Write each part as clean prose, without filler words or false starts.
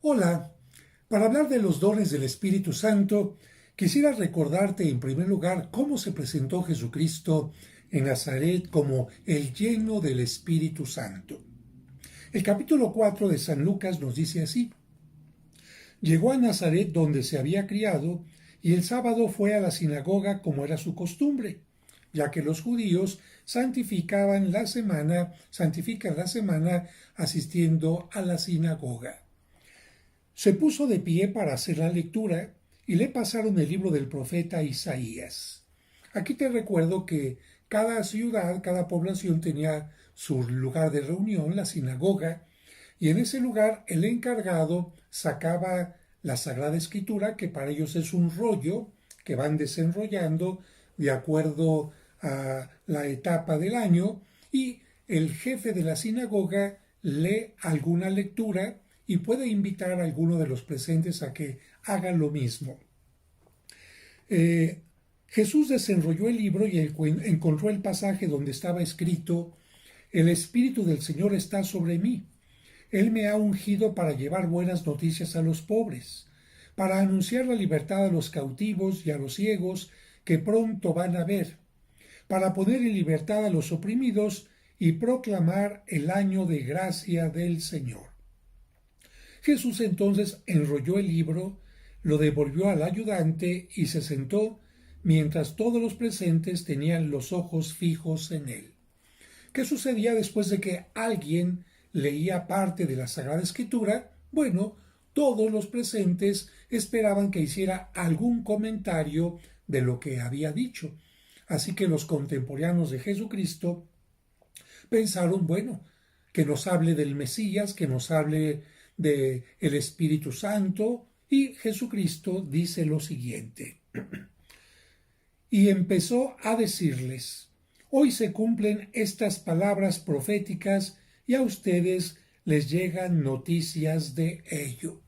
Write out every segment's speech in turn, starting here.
Hola, para hablar de los dones del Espíritu Santo, quisiera recordarte en primer lugar cómo se presentó Jesucristo en Nazaret como el lleno del Espíritu Santo. El capítulo 4 de San Lucas nos dice así: Llegó a Nazaret donde se había criado, y el sábado fue a la sinagoga como era su costumbre, ya que los judíos santifican la semana asistiendo a la sinagoga. Se puso de pie para hacer la lectura y le pasaron el libro del profeta Isaías. Aquí te recuerdo que cada ciudad, cada población tenía su lugar de reunión, la sinagoga, y en ese lugar el encargado sacaba la Sagrada Escritura, que para ellos es un rollo que van desenrollando de acuerdo a la etapa del año, y el jefe de la sinagoga lee alguna lectura y puede invitar a alguno de los presentes a que haga lo mismo. Jesús desenrolló el libro y encontró el pasaje donde estaba escrito: El Espíritu del Señor está sobre mí. Él me ha ungido para llevar buenas noticias a los pobres, para anunciar la libertad a los cautivos y a los ciegos que pronto van a ver, para poner en libertad a los oprimidos y proclamar el año de gracia del Señor. Jesús entonces enrolló el libro, lo devolvió al ayudante y se sentó mientras todos los presentes tenían los ojos fijos en él. ¿Qué sucedía después de que alguien leía parte de la Sagrada Escritura? Bueno, todos los presentes esperaban que hiciera algún comentario de lo que había dicho. Así que los contemporáneos de Jesucristo pensaron, bueno, que nos hable del Mesías, que nos hable del Espíritu Santo, y Jesucristo dice lo siguiente: y empezó a decirles: hoy se cumplen estas palabras proféticas y a ustedes les llegan noticias de ello.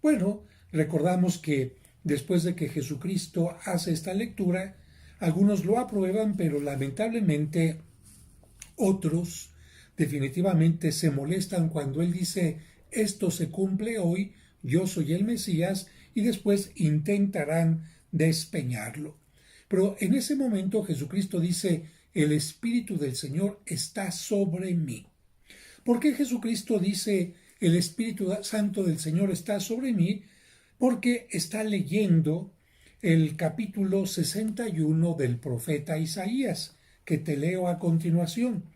Bueno, recordamos que después de que Jesucristo hace esta lectura, algunos lo aprueban, pero lamentablemente otros definitivamente se molestan cuando él dice: esto se cumple hoy, yo soy el Mesías, y después intentarán despeñarlo. Pero en ese momento Jesucristo dice: el Espíritu del Señor está sobre mí. ¿Por qué Jesucristo dice el Espíritu Santo del Señor está sobre mí? Porque está leyendo el capítulo 61 del profeta Isaías, que te leo a continuación.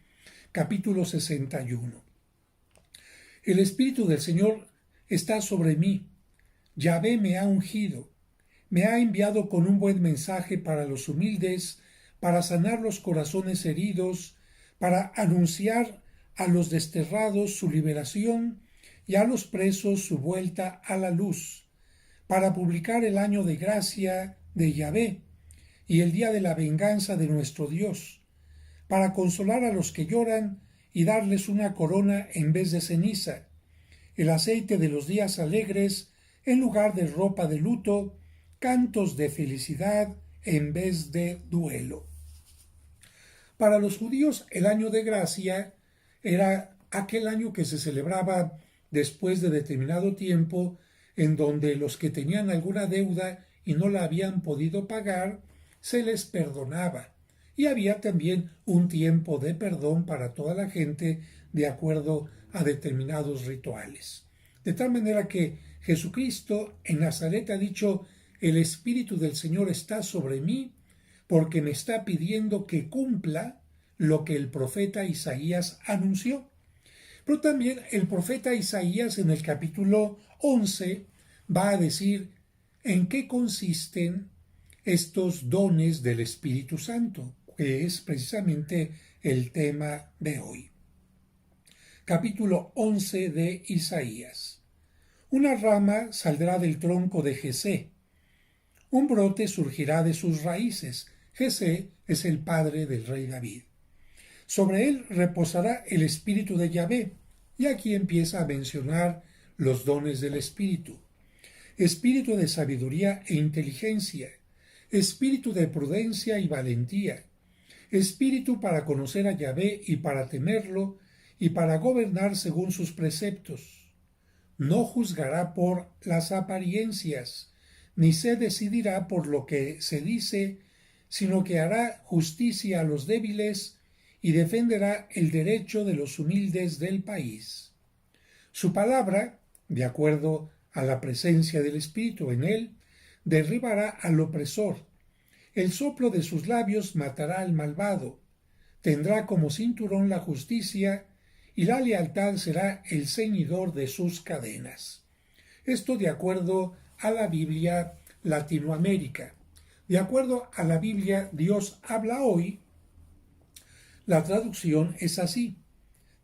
Capítulo 61. El Espíritu del Señor está sobre mí. Yahvé me ha ungido. Me ha enviado con un buen mensaje para los humildes, para sanar los corazones heridos, para anunciar a los desterrados su liberación y a los presos su vuelta a la luz, para publicar el año de gracia de Yahvé y el día de la venganza de nuestro Dios, para consolar a los que lloran y darles una corona en vez de ceniza, el aceite de los días alegres en lugar de ropa de luto, cantos de felicidad en vez de duelo. Para los judíos, el año de gracia era aquel año que se celebraba después de determinado tiempo, en donde los que tenían alguna deuda y no la habían podido pagar, se les perdonaba. Y había también un tiempo de perdón para toda la gente de acuerdo a determinados rituales. De tal manera que Jesucristo en Nazaret ha dicho: el Espíritu del Señor está sobre mí, porque me está pidiendo que cumpla lo que el profeta Isaías anunció. Pero también el profeta Isaías en el capítulo 11 va a decir en qué consisten estos dones del Espíritu Santo, que es precisamente el tema de hoy. Capítulo 11 de Isaías. Una rama saldrá del tronco de Jesé, un brote surgirá de sus raíces. Jesé es el padre del rey David. Sobre él reposará el Espíritu de Yahvé, y aquí empieza a mencionar los dones del Espíritu: espíritu de sabiduría e inteligencia, espíritu de prudencia y valentía, espíritu para conocer a Yahvé y para temerlo, y para gobernar según sus preceptos, no juzgará por las apariencias, ni se decidirá por lo que se dice, sino que hará justicia a los débiles y defenderá el derecho de los humildes del país. Su palabra, de acuerdo a la presencia del Espíritu en él, derribará al opresor. El soplo de sus labios matará al malvado. Tendrá como cinturón la justicia y la lealtad será el ceñidor de sus cadenas. Esto de acuerdo a la Biblia Latinoamérica. De acuerdo a la Biblia Dios habla hoy, la traducción es así.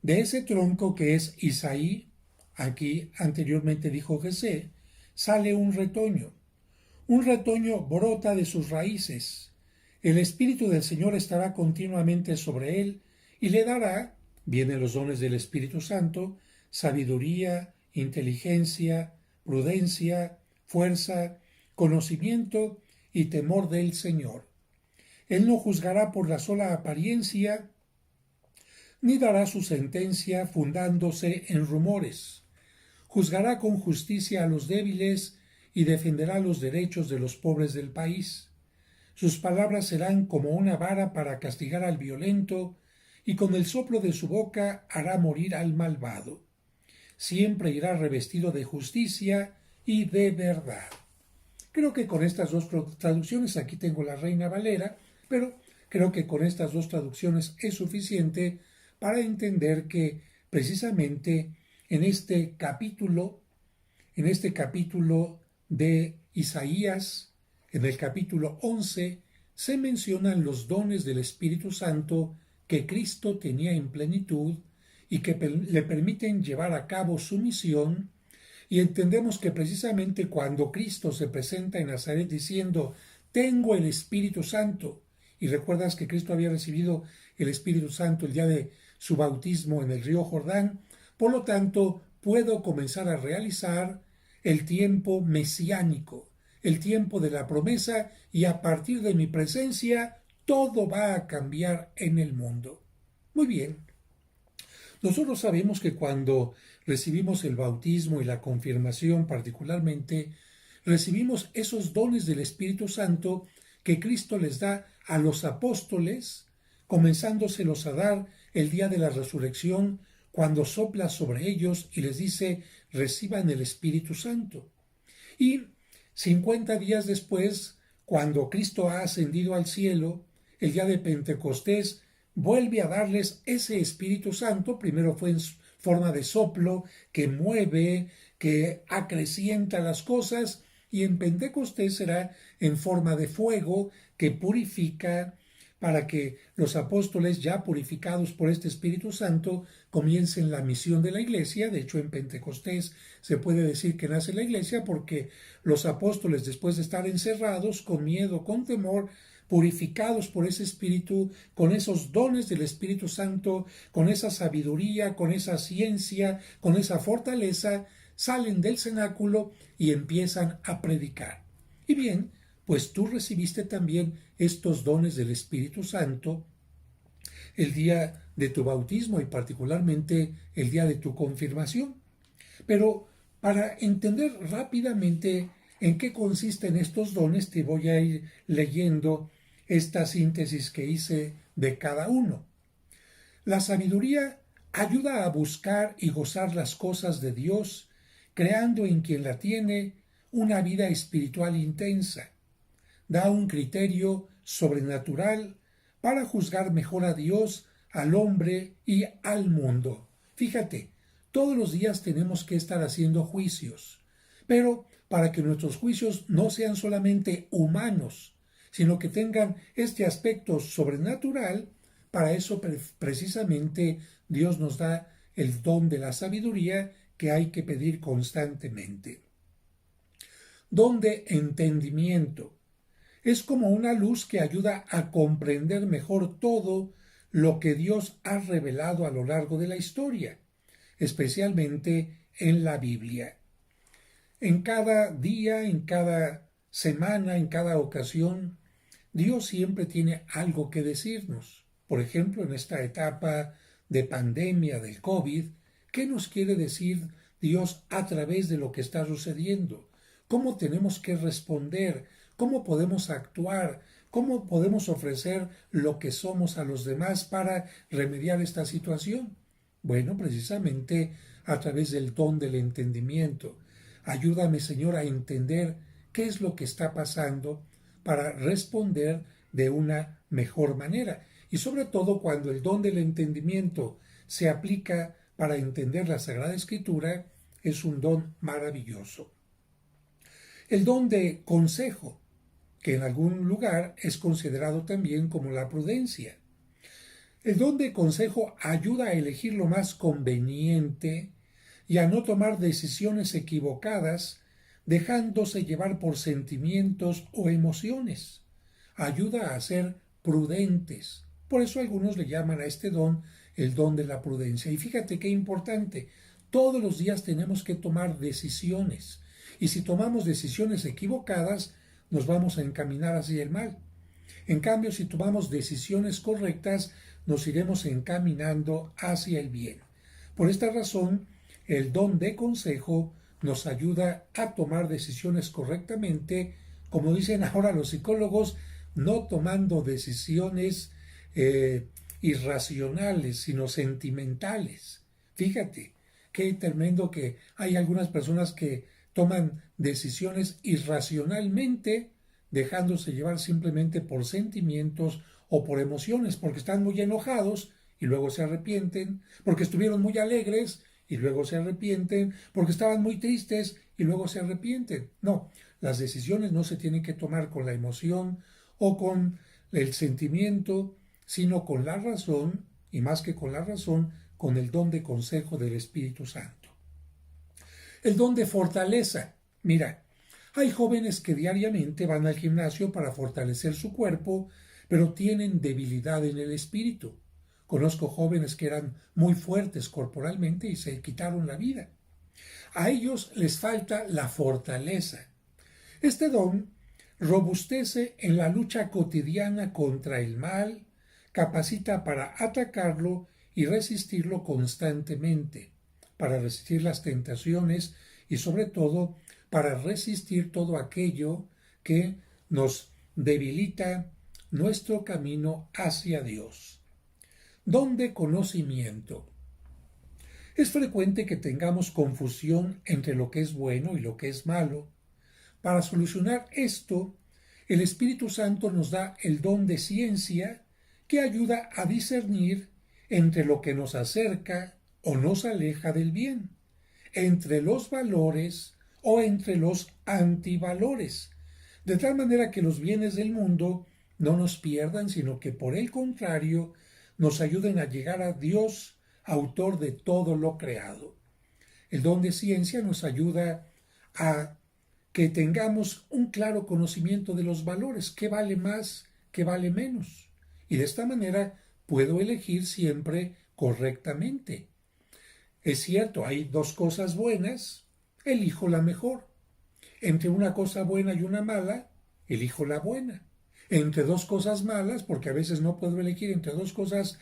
De ese tronco que es Isaí, aquí anteriormente dijo Jesé, sale un retoño. Un retoño brota de sus raíces. El Espíritu del Señor estará continuamente sobre él y le dará, vienen los dones del Espíritu Santo, sabiduría, inteligencia, prudencia, fuerza, conocimiento y temor del Señor. Él no juzgará por la sola apariencia, ni dará su sentencia fundándose en rumores. Juzgará con justicia a los débiles y defenderá los derechos de los pobres del país. Sus palabras serán como una vara para castigar al violento, y con el soplo de su boca hará morir al malvado. Siempre irá revestido de justicia y de verdad. Creo que con estas dos traducciones, aquí tengo la Reina Valera, pero creo que con estas dos traducciones es suficiente para entender que precisamente en este capítulo de Isaías, en el capítulo 11, se mencionan los dones del Espíritu Santo que Cristo tenía en plenitud y que le permiten llevar a cabo su misión, y entendemos que precisamente cuando Cristo se presenta en Nazaret diciendo, tengo el Espíritu Santo, y recuerdas que Cristo había recibido el Espíritu Santo el día de su bautismo en el río Jordán, por lo tanto puedo comenzar a realizar el tiempo mesiánico, el tiempo de la promesa, y a partir de mi presencia todo va a cambiar en el mundo. Muy bien. Nosotros sabemos que cuando recibimos el bautismo y la confirmación particularmente, recibimos esos dones del Espíritu Santo que Cristo les da a los apóstoles, comenzándoselos a dar el día de la resurrección, cuando sopla sobre ellos y les dice, reciban el Espíritu Santo. Y 50 días después, cuando Cristo ha ascendido al cielo, el día de Pentecostés, vuelve a darles ese Espíritu Santo. Primero fue en forma de soplo que mueve, que acrecienta las cosas, y en Pentecostés será en forma de fuego que purifica, para que los apóstoles, ya purificados por este Espíritu Santo, comiencen la misión de la Iglesia. De hecho, en Pentecostés se puede decir que nace la Iglesia, porque los apóstoles, después de estar encerrados, con miedo, con temor, purificados por ese Espíritu, con esos dones del Espíritu Santo, con esa sabiduría, con esa ciencia, con esa fortaleza, salen del cenáculo y empiezan a predicar. Y bien, pues tú recibiste también estos dones del Espíritu Santo el día de tu bautismo y particularmente el día de tu confirmación. Pero para entender rápidamente en qué consisten estos dones, te voy a ir leyendo esta síntesis que hice de cada uno. La sabiduría ayuda a buscar y gozar las cosas de Dios, creando en quien la tiene una vida espiritual intensa. Da un criterio sobrenatural para juzgar mejor a Dios, al hombre y al mundo. Fíjate, todos los días tenemos que estar haciendo juicios, pero para que nuestros juicios no sean solamente humanos, sino que tengan este aspecto sobrenatural, para eso precisamente Dios nos da el don de la sabiduría que hay que pedir constantemente. Don de entendimiento. Es como una luz que ayuda a comprender mejor todo lo que Dios ha revelado a lo largo de la historia, especialmente en la Biblia. En cada día, en cada semana, en cada ocasión, Dios siempre tiene algo que decirnos. Por ejemplo, en esta etapa de pandemia del COVID, ¿qué nos quiere decir Dios a través de lo que está sucediendo, cómo tenemos que responder, cómo podemos actuar, cómo podemos ofrecer lo que somos a los demás para remediar esta situación. Bueno, precisamente a través del don del entendimiento. Ayúdame, Señor, a entender qué es lo que está pasando para responder de una mejor manera. Y sobre todo cuando el don del entendimiento se aplica para entender la Sagrada Escritura, es un don maravilloso. El don de consejo, que en algún lugar es considerado también como la prudencia. El don de consejo ayuda a elegir lo más conveniente y a no tomar decisiones equivocadas dejándose llevar por sentimientos o emociones. Ayuda a ser prudentes. Por eso algunos le llaman a este don el don de la prudencia. Y fíjate qué importante. Todos los días tenemos que tomar decisiones. Y si tomamos decisiones equivocadas, nos vamos a encaminar hacia el mal. En cambio, si tomamos decisiones correctas, nos iremos encaminando hacia el bien. Por esta razón, el don de consejo nos ayuda a tomar decisiones correctamente, como dicen ahora los psicólogos, no tomando decisiones irracionales, sino sentimentales. Fíjate, qué tremendo que hay algunas personas que toman decisiones irracionalmente, dejándose llevar simplemente por sentimientos o por emociones, porque están muy enojados y luego se arrepienten, porque estuvieron muy alegres y luego se arrepienten, porque estaban muy tristes y luego se arrepienten. No, las decisiones no se tienen que tomar con la emoción o con el sentimiento, sino con la razón, y más que con la razón, con el don de consejo del Espíritu Santo. El don de fortaleza. Mira, hay jóvenes que diariamente van al gimnasio para fortalecer su cuerpo, pero tienen debilidad en el espíritu. Conozco jóvenes que eran muy fuertes corporalmente y se quitaron la vida. A ellos les falta la fortaleza. Este don robustece en la lucha cotidiana contra el mal, capacita para atacarlo y resistirlo constantemente, para resistir las tentaciones y sobre todo para resistir todo aquello que nos debilita nuestro camino hacia Dios. Don de conocimiento. Es frecuente que tengamos confusión entre lo que es bueno y lo que es malo. Para solucionar esto, el Espíritu Santo nos da el don de ciencia que ayuda a discernir entre lo que nos acerca o nos aleja del bien, entre los valores o entre los antivalores, de tal manera que los bienes del mundo no nos pierdan, sino que por el contrario nos ayuden a llegar a Dios, autor de todo lo creado. El don de ciencia nos ayuda a que tengamos un claro conocimiento de los valores, qué vale más, qué vale menos. Y de esta manera puedo elegir siempre correctamente. Es cierto, hay dos cosas buenas, elijo la mejor. Entre una cosa buena y una mala, elijo la buena. Entre dos cosas malas, porque a veces no puedo elegir entre dos cosas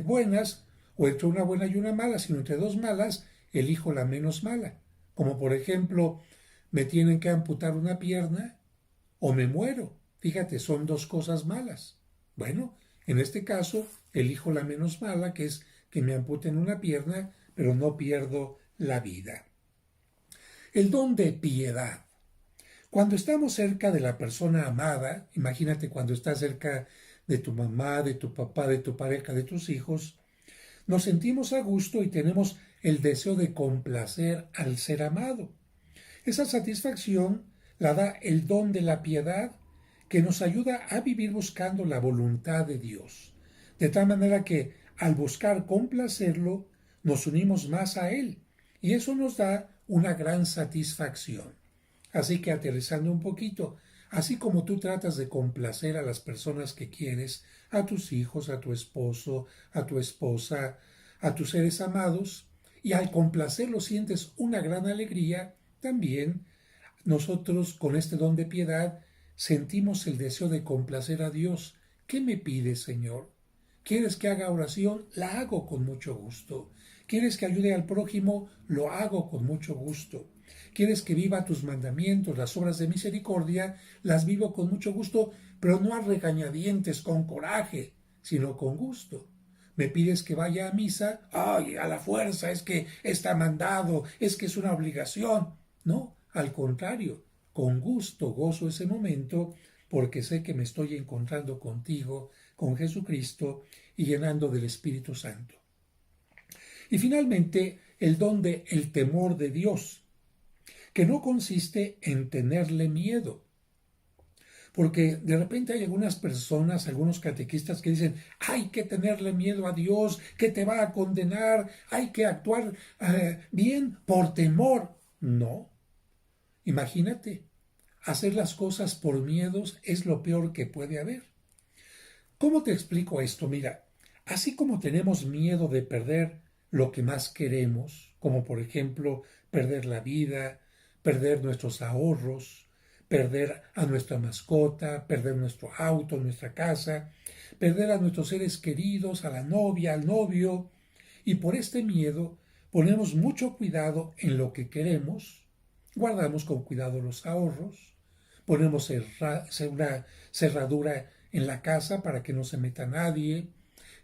buenas, o entre una buena y una mala, sino entre dos malas, elijo la menos mala. Como por ejemplo, me tienen que amputar una pierna o me muero. Fíjate, son dos cosas malas. Bueno, en este caso, elijo la menos mala, que es que me amputen una pierna, pero no pierdo la vida. El don de piedad. Cuando estamos cerca de la persona amada, imagínate cuando estás cerca de tu mamá, de tu papá, de tu pareja, de tus hijos, nos sentimos a gusto y tenemos el deseo de complacer al ser amado. Esa satisfacción la da el don de la piedad, que nos ayuda a vivir buscando la voluntad de Dios, de tal manera que al buscar complacerlo, nos unimos más a Él, y eso nos da una gran satisfacción. Así que aterrizando un poquito, así como tú tratas de complacer a las personas que quieres, a tus hijos, a tu esposo, a tu esposa, a tus seres amados, y al complacerlos sientes una gran alegría, también nosotros con este don de piedad sentimos el deseo de complacer a Dios. ¿Qué me pides, Señor? ¿Quieres que haga oración? La hago con mucho gusto. ¿Quieres que ayude al prójimo? Lo hago con mucho gusto. ¿Quieres que viva tus mandamientos, las obras de misericordia? Las vivo con mucho gusto, pero no a regañadientes, con coraje, sino con gusto. ¿Me pides que vaya a misa? ¡Ay, a la fuerza! Es que está mandado, es que es una obligación. No, al contrario, con gusto gozo ese momento porque sé que me estoy encontrando contigo, con Jesucristo y llenando del Espíritu Santo. Y finalmente, el don de el temor de Dios, que no consiste en tenerle miedo. Porque de repente hay algunas personas, algunos catequistas que dicen, hay que tenerle miedo a Dios, que te va a condenar, hay que actuar bien por temor. No, imagínate, hacer las cosas por miedos es lo peor que puede haber. ¿Cómo te explico esto? Mira, así como tenemos miedo de perder lo que más queremos, como por ejemplo perder la vida, perder nuestros ahorros, perder a nuestra mascota, perder nuestro auto, nuestra casa, perder a nuestros seres queridos, a la novia, al novio, y por este miedo ponemos mucho cuidado en lo que queremos, guardamos con cuidado los ahorros, ponemos una cerradura en la casa para que no se meta nadie,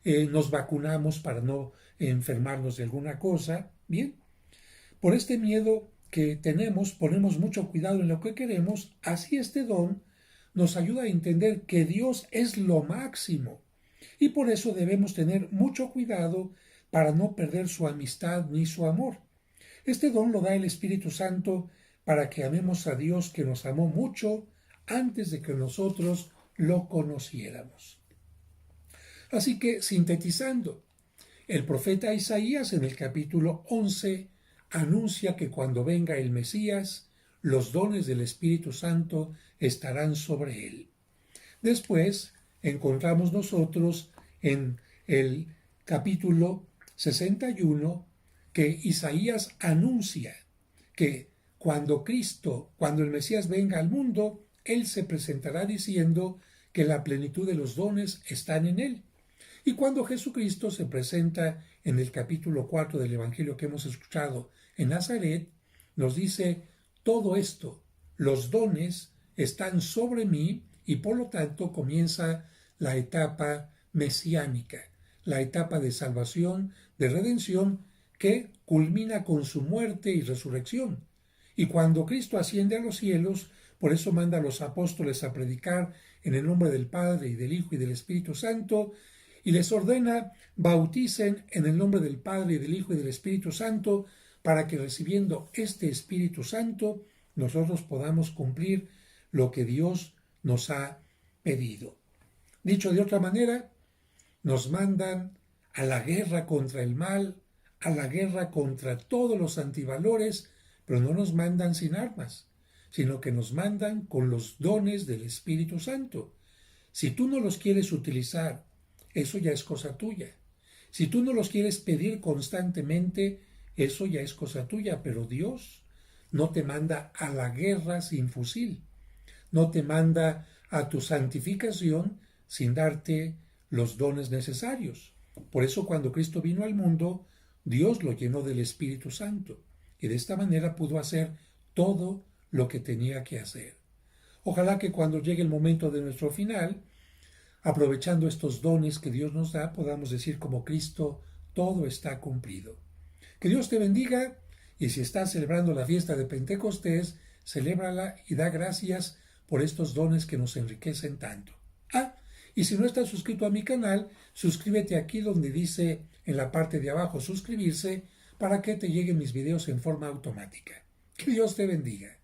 nos vacunamos para no enfermarnos de alguna cosa. Bien, por este miedo que tenemos, ponemos mucho cuidado en lo que queremos, así este don nos ayuda a entender que Dios es lo máximo y por eso debemos tener mucho cuidado para no perder su amistad ni su amor. Este don lo da el Espíritu Santo para que amemos a Dios que nos amó mucho antes de que nosotros lo conociéramos. Así que, sintetizando, el profeta Isaías en el capítulo 11 anuncia que cuando venga el Mesías, los dones del Espíritu Santo estarán sobre él. Después encontramos nosotros en el capítulo 61 que Isaías anuncia que cuando el Mesías venga al mundo, él se presentará diciendo que la plenitud de los dones están en él. Y cuando Jesucristo se presenta en el capítulo 4 del Evangelio que hemos escuchado en Nazaret, nos dice, todo esto, los dones están sobre mí y por lo tanto comienza la etapa mesiánica, la etapa de salvación, de redención, que culmina con su muerte y resurrección. Y cuando Cristo asciende a los cielos, por eso manda a los apóstoles a predicar en el nombre del Padre y del Hijo y del Espíritu Santo, y les ordena bauticen en el nombre del Padre y del Hijo y del Espíritu Santo, para que recibiendo este Espíritu Santo nosotros podamos cumplir lo que Dios nos ha pedido. Dicho de otra manera, nos mandan a la guerra contra el mal, a la guerra contra todos los antivalores, pero no nos mandan sin armas, sino que nos mandan con los dones del Espíritu Santo. Si tú no los quieres utilizar, eso ya es cosa tuya. Si tú no los quieres pedir constantemente, eso ya es cosa tuya, pero Dios no te manda a la guerra sin fusil, no te manda a tu santificación sin darte los dones necesarios. Por eso cuando Cristo vino al mundo, Dios lo llenó del Espíritu Santo y de esta manera pudo hacer todo lo que tenía que hacer. Ojalá que cuando llegue el momento de nuestro final, aprovechando estos dones que Dios nos da, podamos decir como Cristo, todo está cumplido. Que Dios te bendiga y si estás celebrando la fiesta de Pentecostés, celébrala y da gracias por estos dones que nos enriquecen tanto. Y si no estás suscrito a mi canal, suscríbete aquí donde dice en la parte de abajo suscribirse para que te lleguen mis videos en forma automática. Que Dios te bendiga.